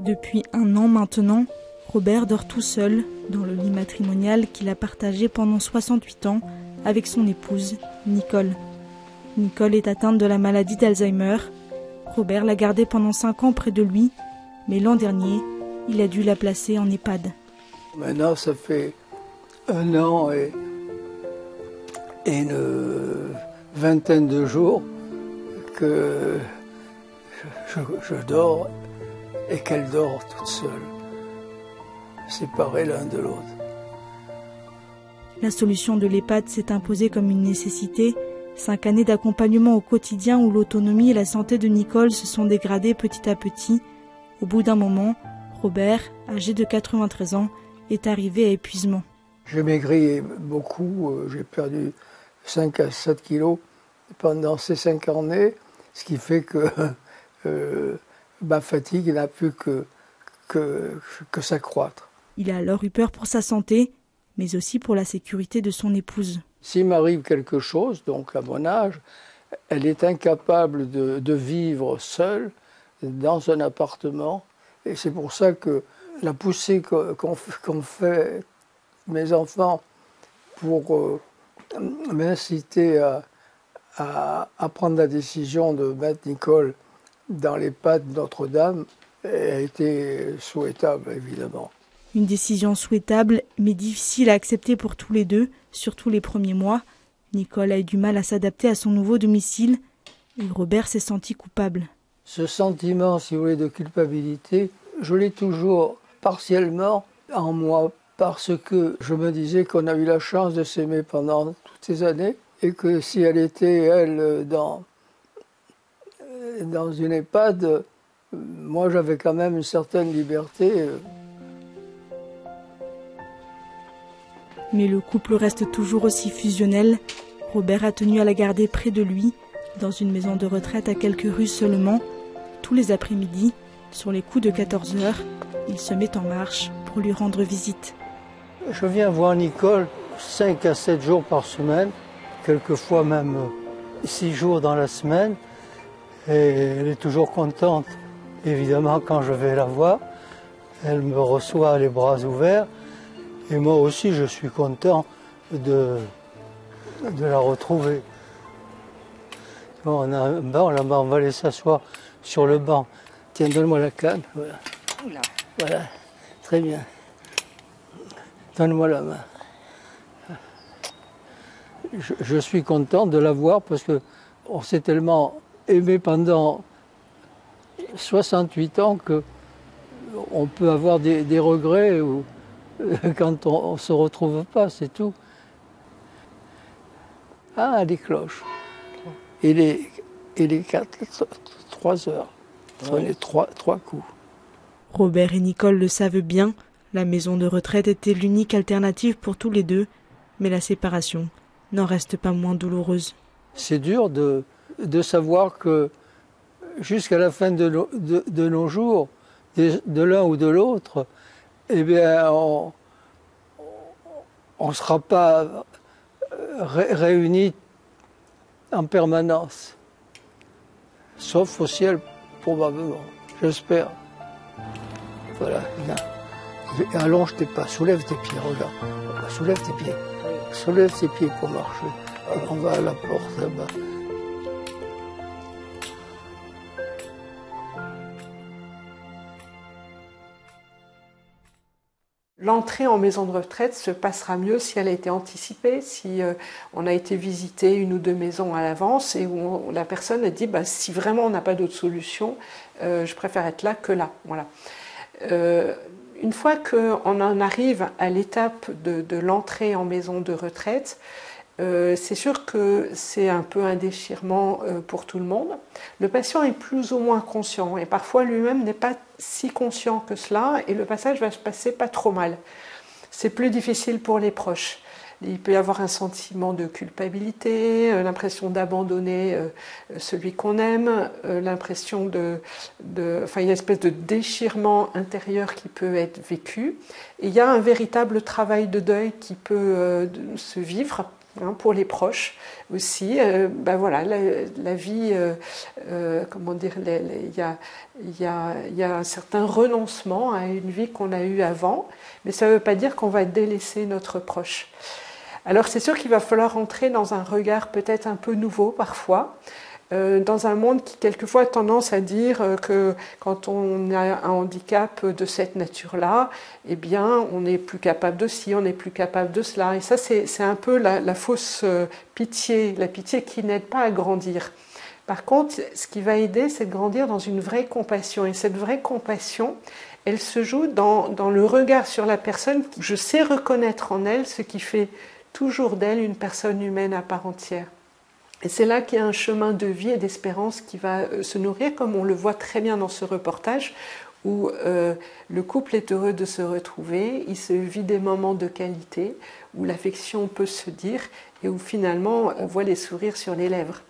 Depuis 1 an maintenant, Robert dort tout seul dans le lit matrimonial qu'il a partagé pendant 68 ans avec son épouse, Nicole. Nicole est atteinte de la maladie d'Alzheimer. Robert l'a gardée pendant 5 ans près de lui, mais l'an dernier, il a dû la placer en EHPAD. Maintenant, ça fait 1 an et une vingtaine de jours que je dors et qu'elle dort toute seule, séparée l'un de l'autre. La solution de l'EHPAD s'est imposée comme une nécessité. 5 années d'accompagnement au quotidien où l'autonomie et la santé de Nicole se sont dégradées petit à petit. Au bout d'un moment, Robert, âgé de 93 ans, est arrivé à épuisement. J'ai maigri beaucoup, j'ai perdu 5 à 7 kilos pendant ces 5 années, ce qui fait que ma fatigue n'a pu que s'accroître. Il a alors eu peur pour sa santé, mais aussi pour la sécurité de son épouse. S'il m'arrive quelque chose, donc à mon âge, elle est incapable de vivre seule dans un appartement. Et c'est pour ça que la poussée qu'ont fait mes enfants pour m'inciter à prendre la décision de mettre Nicole dans l'EHPAD Notre-Dame a été souhaitable, évidemment. Une décision souhaitable, mais difficile à accepter pour tous les deux, surtout les premiers mois. Nicole a eu du mal à s'adapter à son nouveau domicile et Robert s'est senti coupable. Ce sentiment, si vous voulez, de culpabilité, je l'ai toujours partiellement en moi parce que je me disais qu'on a eu la chance de s'aimer pendant toutes ces années et que si elle était, elle, dans une EHPAD, moi j'avais quand même une certaine liberté. Mais le couple reste toujours aussi fusionnel. Robert a tenu à la garder près de lui, dans une maison de retraite à quelques rues seulement. Tous les après-midi, sur les coups de 14 heures, il se met en marche pour lui rendre visite. Je viens voir Nicole 5 à 7 jours par semaine, quelquefois même 6 jours dans la semaine. Et elle est toujours contente, évidemment, quand je vais la voir. Elle me reçoit les bras ouverts. Et moi aussi, je suis content de la retrouver. Bon, on a un banc là-bas, on va aller s'asseoir sur le banc. Tiens, donne-moi la canne. Voilà. Voilà, très bien. Donne-moi la main. Je suis content de la voir parce qu'on s'est tellement aimé pendant 68 ans qu'on peut avoir des regrets quand on ne se retrouve pas, c'est tout. Ah, les cloches. Et les 3 heures. Prenez 3 coups. Robert et Nicole le savent bien, la maison de retraite était l'unique alternative pour tous les deux, mais la séparation n'en reste pas moins douloureuse. C'est dur de savoir que jusqu'à la fin de nos jours, de l'un ou de l'autre, eh bien, on ne sera pas réunis en permanence. Sauf au ciel, probablement. J'espère. Voilà. Allonge tes pas, soulève tes pieds, regarde. Soulève tes pieds. Soulève tes pieds pour marcher. On va à la porte là-bas. L'entrée en maison de retraite se passera mieux si elle a été anticipée, si on a été visiter 1 ou 2 maisons à l'avance et où la personne a dit si vraiment on n'a pas d'autre solution, je préfère être là que là. Voilà. Une fois qu'on en arrive à l'étape de l'entrée en maison de retraite, c'est sûr que c'est un peu un déchirement pour tout le monde. Le patient est plus ou moins conscient et parfois lui-même n'est pas si conscient que cela et le passage va se passer pas trop mal. C'est plus difficile pour les proches. Il peut y avoir un sentiment de culpabilité, l'impression d'abandonner celui qu'on aime, l'impression enfin, il y a une espèce de déchirement intérieur qui peut être vécu. Et il y a un véritable travail de deuil qui peut se vivre pour les proches aussi. Voilà, la vie, comment dire, il y a un certain renoncement à une vie qu'on a eue avant, mais ça ne veut pas dire qu'on va délaisser notre proche. Alors c'est sûr qu'il va falloir entrer dans un regard peut-être un peu nouveau parfois, dans un monde qui quelquefois a tendance à dire que quand on a un handicap de cette nature-là, eh bien on n'est plus capable de ci, on n'est plus capable de cela. Et ça c'est un peu la fausse pitié, la pitié qui n'aide pas à grandir. Par contre, ce qui va aider, c'est de grandir dans une vraie compassion. Et cette vraie compassion, elle se joue dans le regard sur la personne. Je sais reconnaître en elle ce qui fait toujours d'elle une personne humaine à part entière. Et c'est là qu'il y a un chemin de vie et d'espérance qui va se nourrir, comme on le voit très bien dans ce reportage, où le couple est heureux de se retrouver, il se vit des moments de qualité, où l'affection peut se dire, et où finalement on voit les sourires sur les lèvres.